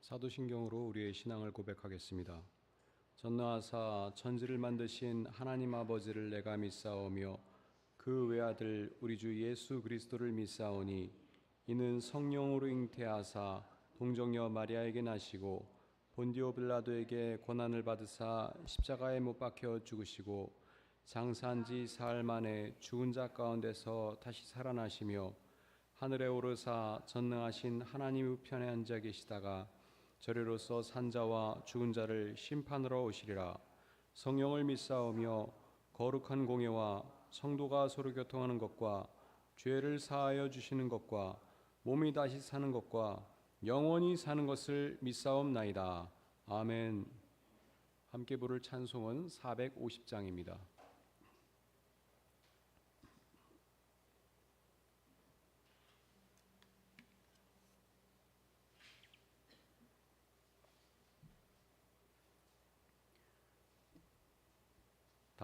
사도신경으로 우리의 신앙을 고백하겠습니다. 전능하사 천지를 만드신 하나님 아버지를 내가 믿사오며 그 외아들 우리 주 예수 그리스도를 믿사오니 이는 성령으로 잉태하사 동정녀 마리아에게 나시고 본디오 빌라도에게 고난을 받으사 십자가에 못 박혀 죽으시고 장사한 지 사흘 만에 죽은 자 가운데서 다시 살아나시며 하늘에 오르사 전능하신 하나님 우편에 앉아 계시다가 저리로서 산자와 죽은 자를 심판하러 오시리라. 성령을 믿사오며 거룩한 공예와 성도가 서로 교통하는 것과 죄를 사하여 주시는 것과 몸이 다시 사는 것과 영원히 사는 것을 믿사옵나이다. 아멘. 함께 부를 찬송은 450장입니다.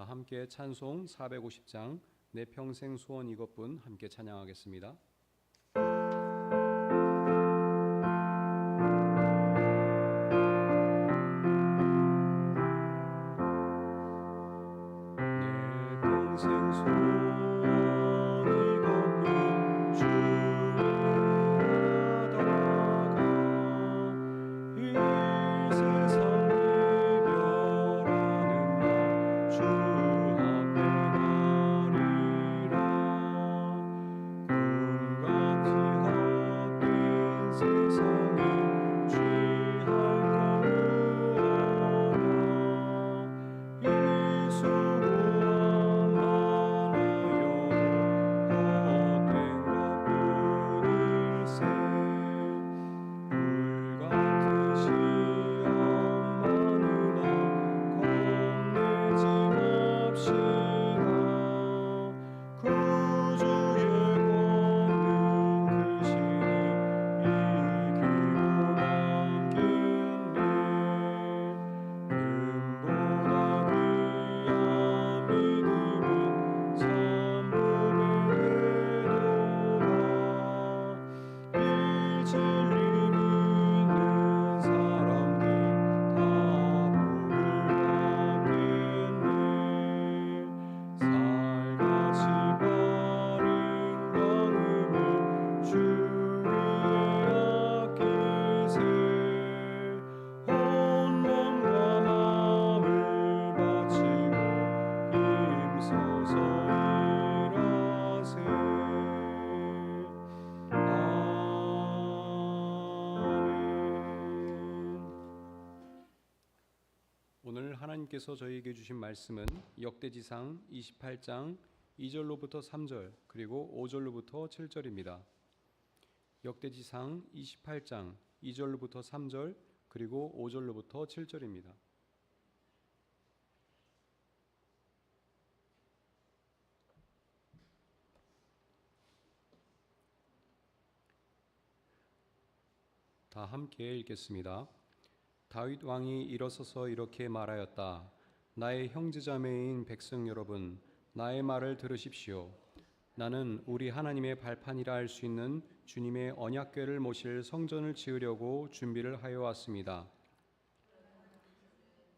다 함께 찬송 450장 내 평생 소원 이것뿐 함께 찬양하겠습니다. 내 평생 소원 이것뿐 주의 따라가 이 세상 오늘 하나님께서 저희에게 주신 말씀은 역대지상 28장 2절로부터 3절 그리고 5절로부터 7절입니다. 역대지상 28장 2절로부터 3절 그리고 5절로부터 7절입니다. 다 함께 읽겠습니다. 다윗 왕이 일어서서 이렇게 말하였다. 나의 형제자매인 백성 여러분, 나의 말을 들으십시오. 나는 우리 하나님의 발판이라 할 수 있는 주님의 언약궤를 모실 성전을 지으려고 준비를 하여 왔습니다.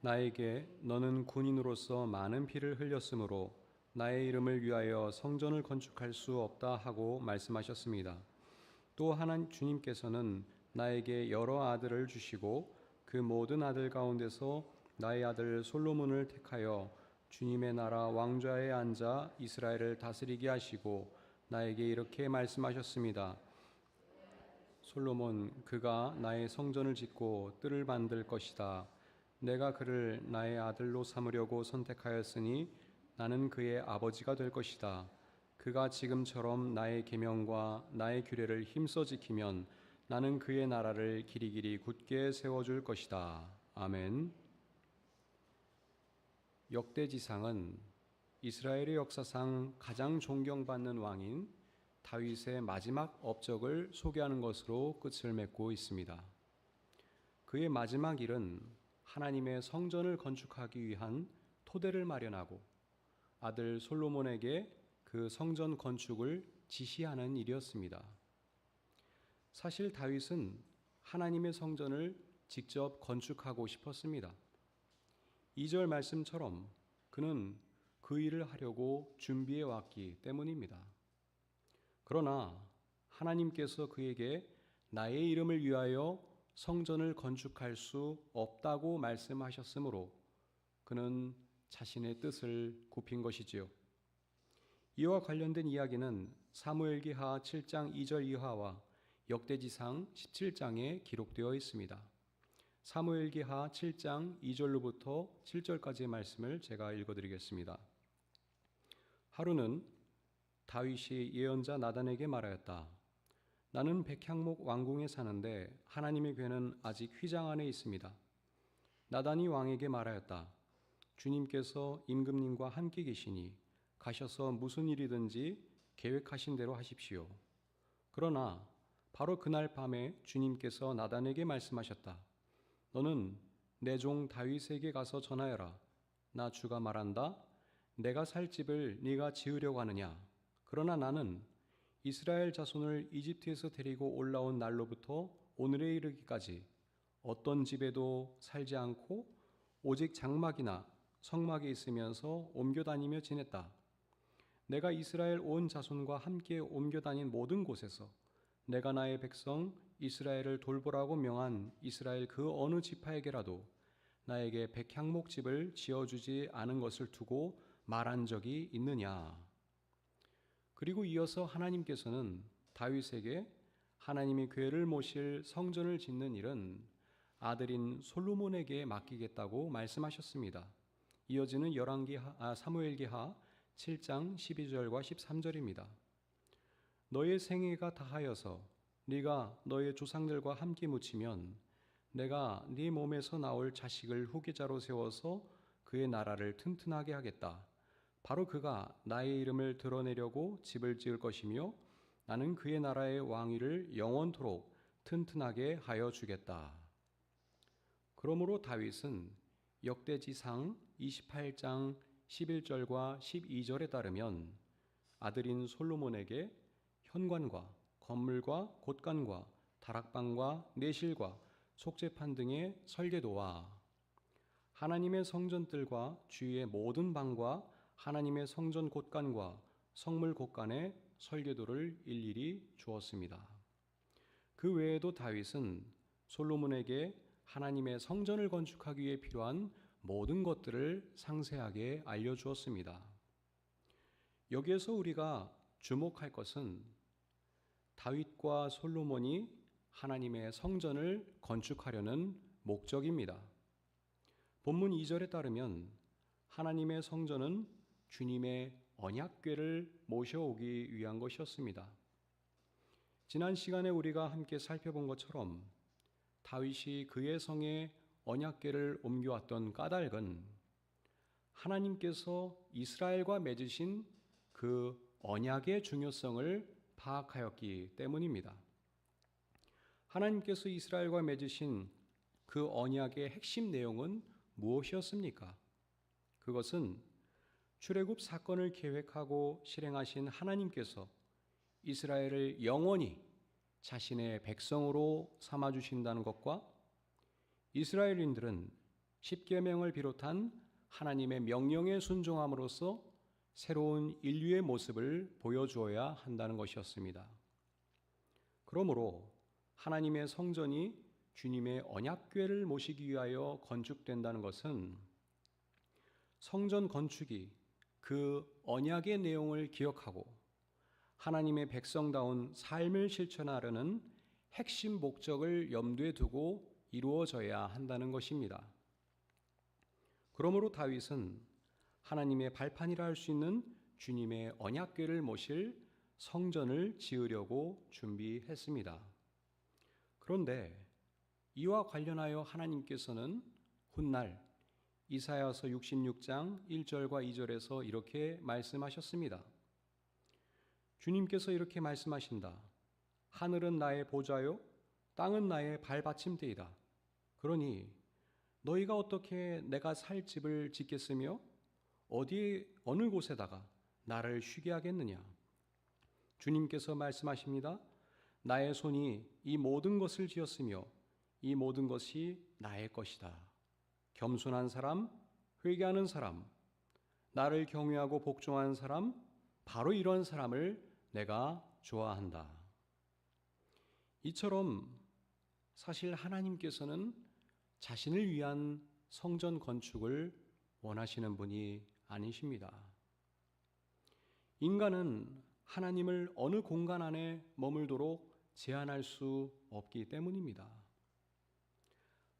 나에게 너는 군인으로서 많은 피를 흘렸으므로 나의 이름을 위하여 성전을 건축할 수 없다 하고 말씀하셨습니다. 또 하나님 주님께서는 나에게 여러 아들을 주시고 그 모든 아들 가운데서 나의 아들 솔로몬을 택하여 주님의 나라 왕좌에 앉아 이스라엘을 다스리게 하시고 나에게 이렇게 말씀하셨습니다. 솔로몬 그가 나의 성전을 짓고 뜰을 만들 것이다. 내가 그를 나의 아들로 삼으려고 선택하였으니 나는 그의 아버지가 될 것이다. 그가 지금처럼 나의 계명과 나의 규례를 힘써 지키면 나는 그의 나라를 길이길이 굳게 세워줄 것이다. 아멘. 역대지상은 이스라엘의 역사상 가장 존경받는 왕인 다윗의 마지막 업적을 소개하는 것으로 끝을 맺고 있습니다. 그의 마지막 일은 하나님의 성전을 건축하기 위한 토대를 마련하고 아들 솔로몬에게 그 성전 건축을 지시하는 일이었습니다. 사실 다윗은 하나님의 성전을 직접 건축하고 싶었습니다. 2절 말씀처럼 그는 그 일을 하려고 준비해 왔기 때문입니다. 그러나 하나님께서 그에게 나의 이름을 위하여 성전을 건축할 수 없다고 말씀하셨으므로 그는 자신의 뜻을 굽힌 것이지요. 이와 관련된 이야기는 사무엘기하 7장 2절 이하와 역대지상 17장에 기록되어 있습니다. 사무엘기하 7장 2절로부터 7절까지의 말씀을 제가 읽어드리겠습니다. 하루는 다윗이 예언자 나단에게 말하였다. 나는 백향목 왕궁에 사는데 하나님의 궤는 아직 휘장 안에 있습니다. 나단이 왕에게 말하였다. 주님께서 임금님과 함께 계시니 가셔서 무슨 일이든지 계획하신 대로 하십시오. 그러나 바로 그날 밤에 주님께서 나단에게 말씀하셨다. 너는 내 종 다윗에게 가서 전하여라. 나 주가 말한다. 내가 살 집을 네가 지으려고 하느냐. 그러나 나는 이스라엘 자손을 이집트에서 데리고 올라온 날로부터 오늘에 이르기까지 어떤 집에도 살지 않고 오직 장막이나 성막에 있으면서 옮겨 다니며 지냈다. 내가 이스라엘 온 자손과 함께 옮겨 다닌 모든 곳에서 내가 나의 백성 이스라엘을 돌보라고 명한 이스라엘 그 어느 지파에게라도 나에게 백향목 집을 지어주지 않은 것을 두고 말한 적이 있느냐. 그리고 이어서 하나님께서는 다윗에게 하나님이 궤를 모실 성전을 짓는 일은 아들인 솔로몬에게 맡기겠다고 말씀하셨습니다. 이어지는 사무엘기하 7장 12절과 13절입니다. 너의 생애가 다하여서 네가 너의 조상들과 함께 묻히면 내가 네 몸에서 나올 자식을 후계자로 세워서 그의 나라를 튼튼하게 하겠다. 바로 그가 나의 이름을 드러내려고 집을 지을 것이며 나는 그의 나라의 왕위를 영원토록 튼튼하게 하여 주겠다. 그러므로 다윗은 역대지상 28장 11절과 12절에 따르면 아들인 솔로몬에게 현관과 건물과 곳간과 다락방과 내실과 속죄판 등의 설계도와 하나님의 성전들과 주위의 모든 방과 하나님의 성전 곳간과 성물 곳간의 설계도를 일일이 주었습니다. 그 외에도 다윗은 솔로몬에게 하나님의 성전을 건축하기 위해 필요한 모든 것들을 상세하게 알려주었습니다. 여기에서 우리가 주목할 것은 다윗과 솔로몬이 하나님의 성전을 건축하려는 목적입니다. 본문 2절에 따르면 하나님의 성전은 주님의 언약궤를 모셔오기 위한 것이었습니다. 지난 시간에 우리가 함께 살펴본 것처럼 다윗이 그의 성에 언약궤를 옮겨왔던 까닭은 하나님께서 이스라엘과 맺으신 그 언약의 중요성을 파악하였기 때문입니다. 하나님께서 이스라엘과 맺으신 그 언약의 핵심 내용은 무엇이었습니까? 그것은 출애굽 사건을 계획하고 실행하신 하나님께서 이스라엘을 영원히 자신의 백성으로 삼아주신다는 것과 이스라엘인들은 십계명을 비롯한 하나님의 명령에 순종함으로써 새로운 인류의 모습을 보여주어야 한다는 것이었습니다. 그러므로 하나님의 성전이 주님의 언약궤를 모시기 위하여 건축된다는 것은 성전 건축이 그 언약의 내용을 기억하고 하나님의 백성다운 삶을 실천하려는 핵심 목적을 염두에 두고 이루어져야 한다는 것입니다. 그러므로 다윗은 하나님의 발판이라 할 수 있는 주님의 언약궤를 모실 성전을 지으려고 준비했습니다. 그런데 이와 관련하여 하나님께서는 훗날 이사야서 66장 1절과 2절에서 이렇게 말씀하셨습니다. 주님께서 이렇게 말씀하신다. 하늘은 나의 보좌요 땅은 나의 발받침대이다. 그러니 너희가 어떻게 내가 살 집을 짓겠으며 어느 곳에다가 나를 쉬게 하겠느냐. 주님께서 말씀하십니다. 나의 손이 이 모든 것을 지었으며 이 모든 것이 나의 것이다. 겸손한 사람, 회개하는 사람, 나를 경외하고 복종하는 사람, 바로 이런 사람을 내가 좋아한다. 이처럼 사실 하나님께서는 자신을 위한 성전 건축을 원하시는 분이 아니십니다. 인간은 하나님을 어느 공간 안에 머물도록 제한할 수 없기 때문입니다.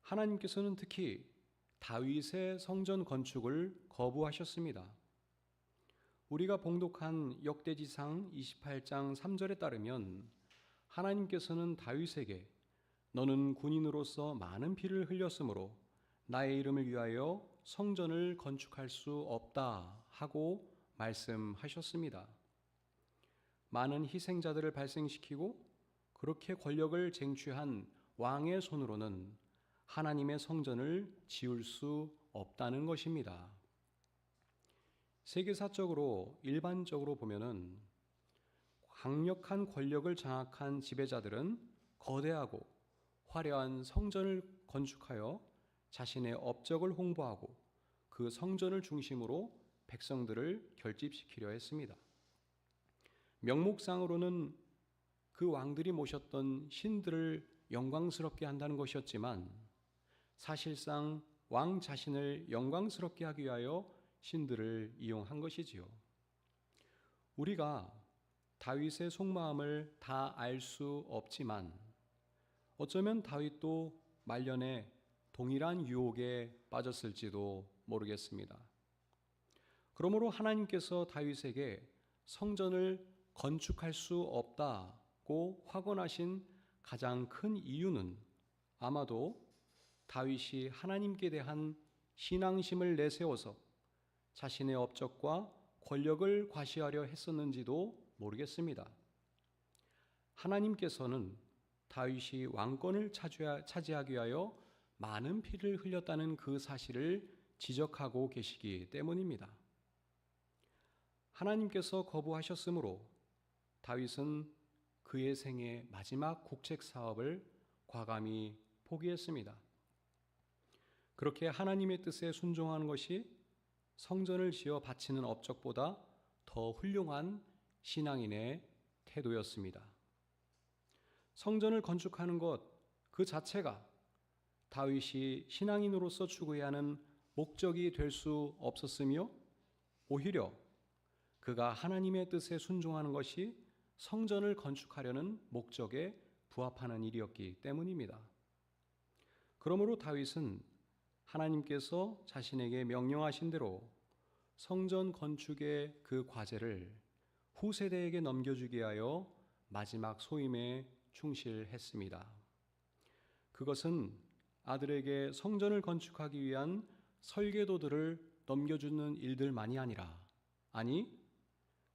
하나님께서는 특히 다윗의 성전 건축을 거부하셨습니다. 우리가 봉독한 역대지상 28장 3절에 따르면 하나님께서는 다윗에게 너는 군인으로서 많은 피를 흘렸으므로 나의 이름을 위하여 성전을 건축할 수 없다 하고 말씀하셨습니다. 많은 희생자들을 발생시키고 그렇게 권력을 쟁취한 왕의 손으로는 하나님의 성전을 지을 수 없다는 것입니다. 세계사적으로 일반적으로 보면은 강력한 권력을 장악한 지배자들은 거대하고 화려한 성전을 건축하여 자신의 업적을 홍보하고 그 성전을 중심으로 백성들을 결집시키려 했습니다. 명목상으로는 그 왕들이 모셨던 신들을 영광스럽게 한다는 것이었지만 사실상 왕 자신을 영광스럽게 하기 위하여 신들을 이용한 것이지요. 우리가 다윗의 속마음을 다 알 수 없지만 어쩌면 다윗도 말년에 동일한 유혹에 빠졌을지도 모르겠습니다. 그러므로 하나님께서 다윗에게 성전을 건축할 수 없다고 확언하신 가장 큰 이유는 아마도 다윗이 하나님께 대한 신앙심을 내세워서 자신의 업적과 권력을 과시하려 했었는지도 모르겠습니다. 하나님께서는 다윗이 왕권을 차지하기 위하여 많은 피를 흘렸다는 그 사실을 지적하고 계시기 때문입니다. 하나님께서 거부하셨으므로 다윗은 그의 생애 마지막 국책 사업을 과감히 포기했습니다. 그렇게 하나님의 뜻에 순종하는 것이 성전을 지어 바치는 업적보다 더 훌륭한 신앙인의 태도였습니다. 성전을 건축하는 것 그 자체가 다윗이 신앙인으로서 추구해야 하는 목적이 될 수 없었으며 오히려 그가 하나님의 뜻에 순종하는 것이 성전을 건축하려는 목적에 부합하는 일이었기 때문입니다. 그러므로 다윗은 하나님께서 자신에게 명령하신 대로 성전 건축의 그 과제를 후세대에게 넘겨주게 하여 마지막 소임에 충실했습니다. 그것은 아들에게 성전을 건축하기 위한 설계도들을 넘겨주는 일들만이 아니라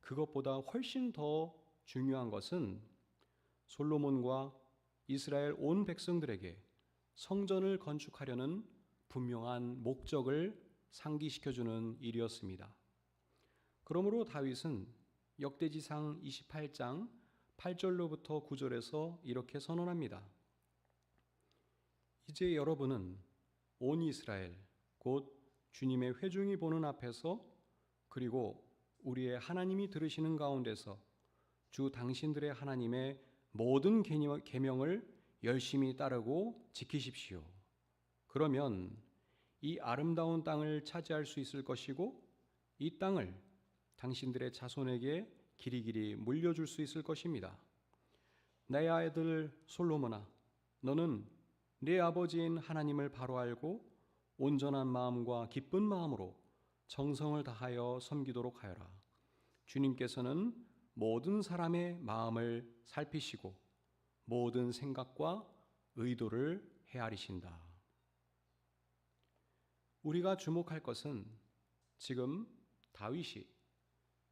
그것보다 훨씬 더 중요한 것은 솔로몬과 이스라엘 온 백성들에게 성전을 건축하려는 분명한 목적을 상기시켜주는 일이었습니다. 그러므로 다윗은 역대지상 28장 8절로부터 9절에서 이렇게 선언합니다. 이제 여러분은 온 이스라엘 곧 주님의 회중이 보는 앞에서 그리고 우리의 하나님이 들으시는 가운데서 주 당신들의 하나님의 모든 계명을 열심히 따르고 지키십시오. 그러면 이 아름다운 땅을 차지할 수 있을 것이고 이 땅을 당신들의 자손에게 길이길이 물려줄 수 있을 것입니다. 내 아들 솔로몬아, 너는 네 아버지인 하나님을 바로 알고 온전한 마음과 기쁜 마음으로 정성을 다하여 섬기도록 하여라. 주님께서는 모든 사람의 마음을 살피시고 모든 생각과 의도를 헤아리신다. 우리가 주목할 것은 지금 다윗이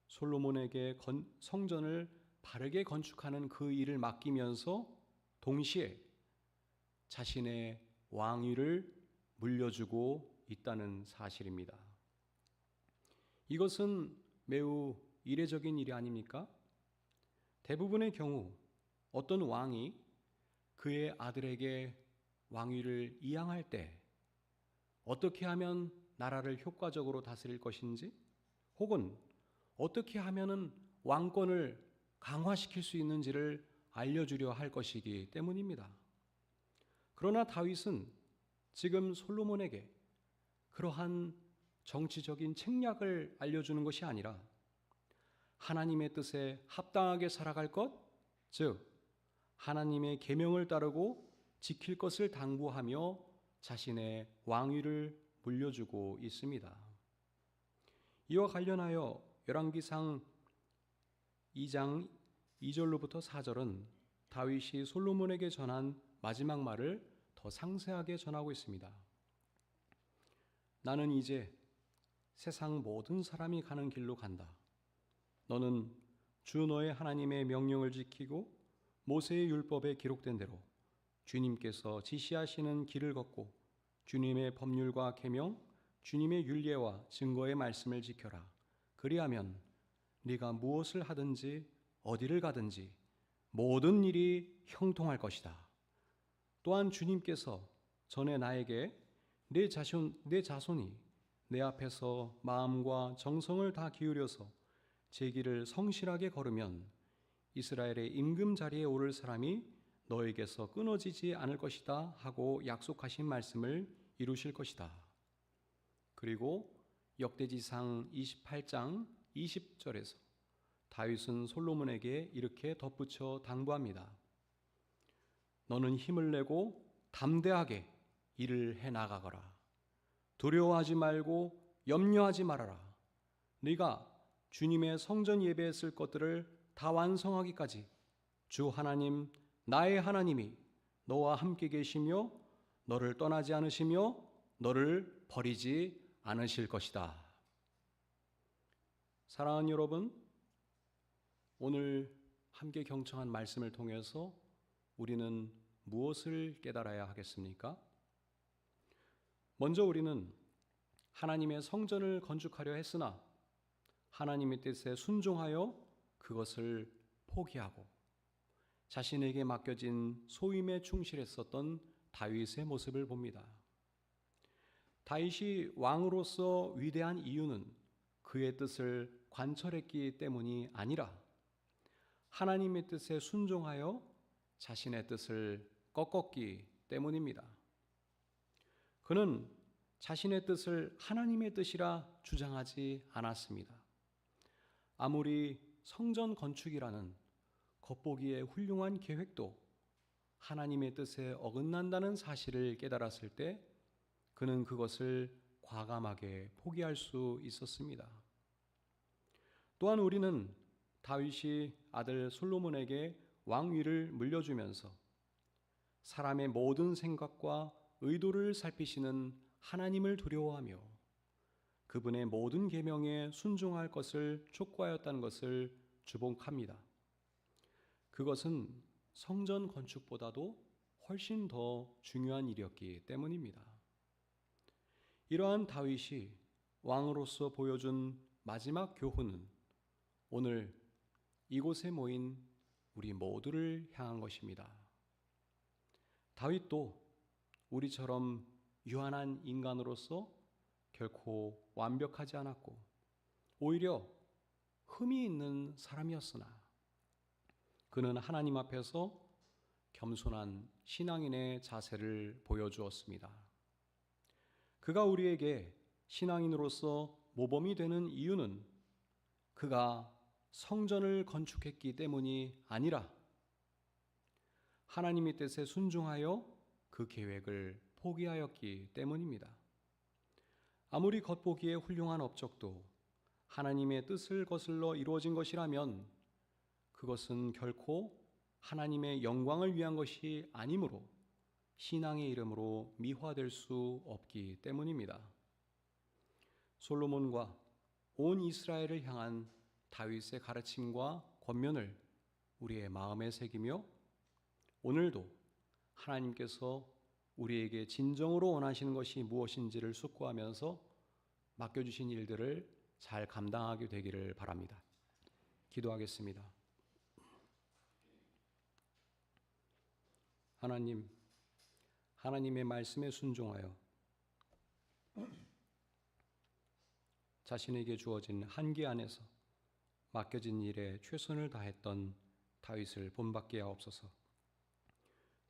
솔로몬에게 성전을 바르게 건축하는 그 일을 맡기면서 동시에 자신의 왕위를 물려주고 있다는 사실입니다. 이것은 매우 이례적인 일이 아닙니까? 대부분의 경우 어떤 왕이 그의 아들에게 왕위를 이양할 때 어떻게 하면 나라를 효과적으로 다스릴 것인지, 혹은 어떻게 하면은 왕권을 강화시킬 수 있는지를 알려주려 할 것이기 때문입니다. 그러나 다윗은 지금 솔로몬에게 그러한 정치적인 책략을 알려주는 것이 아니라 하나님의 뜻에 합당하게 살아갈 것, 즉 하나님의 계명을 따르고 지킬 것을 당부하며 자신의 왕위를 물려주고 있습니다. 이와 관련하여 열왕기상 2장 2절로부터 4절은 다윗이 솔로몬에게 전한 마지막 말을 더 상세하게 전하고 있습니다. 나는 이제 세상 모든 사람이 가는 길로 간다. 너는 주 너의 하나님의 명령을 지키고 모세의 율법에 기록된 대로 주님께서 지시하시는 길을 걷고 주님의 법률과 계명, 주님의 율례와 증거의 말씀을 지켜라. 그리하면 네가 무엇을 하든지 어디를 가든지 모든 일이 형통할 것이다. 또한 주님께서 전에 나에게 내 자손이 내 앞에서 마음과 정성을 다 기울여서 제 길을 성실하게 걸으면 이스라엘의 임금 자리에 오를 사람이 너에게서 끊어지지 않을 것이다 하고 약속하신 말씀을 이루실 것이다. 그리고 역대지상 28장 20절에서 다윗은 솔로몬에게 이렇게 덧붙여 당부합니다. 너는 힘을 내고 담대하게 일을 해나가거라. 두려워하지 말고 염려하지 말아라. 네가 주님의 성전 예배에 쓸 것들을 다 완성하기까지 주 하나님 나의 하나님이 너와 함께 계시며 너를 떠나지 않으시며 너를 버리지 않으실 것이다. 사랑하는 여러분, 오늘 함께 경청한 말씀을 통해서 우리는 무엇을 깨달아야 하겠습니까? 먼저 우리는 하나님의 성전을 건축하려 했으나 하나님의 뜻에 순종하여 그것을 포기하고 자신에게 맡겨진 소임에 충실했었던 다윗의 모습을 봅니다. 다윗이 왕으로서 위대한 이유는 그의 뜻을 관철했기 때문이 아니라 하나님의 뜻에 순종하여 자신의 뜻을 꺾었기 때문입니다. 그는 자신의 뜻을 하나님의 뜻이라 주장하지 않았습니다. 아무리 성전 건축이라는 겉보기에 훌륭한 계획도 하나님의 뜻에 어긋난다는 사실을 깨달았을 때 그는 그것을 과감하게 포기할 수 있었습니다. 또한 우리는 다윗이 아들 솔로몬에게 왕위를 물려주면서 사람의 모든 생각과 의도를 살피시는 하나님을 두려워하며 그분의 모든 계명에 순종할 것을 촉구하였다는 것을 주목합니다. 그것은 성전 건축보다도 훨씬 더 중요한 일이었기 때문입니다. 이러한 다윗이 왕으로서 보여준 마지막 교훈은 오늘 이곳에 모인 우리 모두를 향한 것입니다. 다윗도 우리처럼 유한한 인간으로서 결코 완벽하지 않았고 오히려 흠이 있는 사람이었으나 그는 하나님 앞에서 겸손한 신앙인의 자세를 보여주었습니다. 그가 우리에게 신앙인으로서 모범이 되는 이유는 그가 성전을 건축했기 때문이 아니라 하나님의 뜻에 순종하여 그 계획을 포기하였기 때문입니다. 아무리 겉보기에 훌륭한 업적도 하나님의 뜻을 거슬러 이루어진 것이라면 그것은 결코 하나님의 영광을 위한 것이 아니므로 신앙의 이름으로 미화될 수 없기 때문입니다. 솔로몬과 온 이스라엘을 향한 다윗의 가르침과 권면을 우리의 마음에 새기며 오늘도 하나님께서 우리에게 진정으로 원하시는 것이 무엇인지를 숙고하면서 맡겨주신 일들을 잘 감당하게 되기를 바랍니다. 기도하겠습니다. 하나님의 말씀에 순종하여 자신에게 주어진 한계 안에서 맡겨진 일에 최선을 다했던 다윗을 본받게 하옵소서.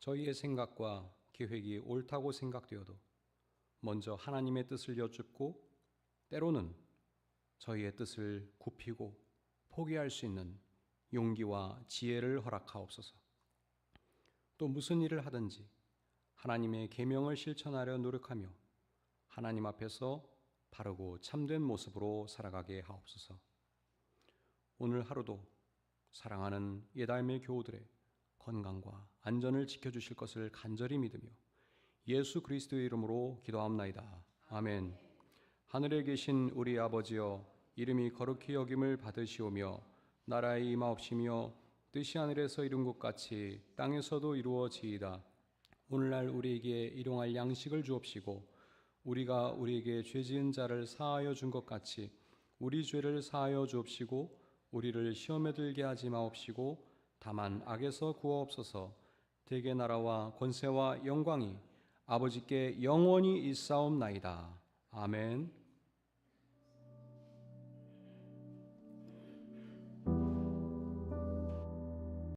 저희의 생각과 계획이 옳다고 생각되어도 먼저 하나님의 뜻을 여쭙고 때로는 저희의 뜻을 굽히고 포기할 수 있는 용기와 지혜를 허락하옵소서. 또 무슨 일을 하든지 하나님의 계명을 실천하려 노력하며 하나님 앞에서 바르고 참된 모습으로 살아가게 하옵소서. 오늘 하루도 사랑하는 예담의 교우들의 건강과 안전을 지켜주실 것을 간절히 믿으며 예수 그리스도의 이름으로 기도합나이다. 아멘. 하늘에 계신 우리 아버지여, 이름이 거룩히 여김을 받으시오며 나라의 임하옵시며 뜻이 하늘에서 이룬 것 같이 땅에서도 이루어지이다. 오늘날 우리에게 일용할 양식을 주옵시고 우리가 우리에게 죄 지은 자를 사하여 준 것 같이 우리 죄를 사하여 주옵시고 우리를 시험에 들게 하지 마옵시고 다만 악에서 구하옵소서. 대개 나라와 권세와 영광이 아버지께 영원히 있사옵나이다. 아멘.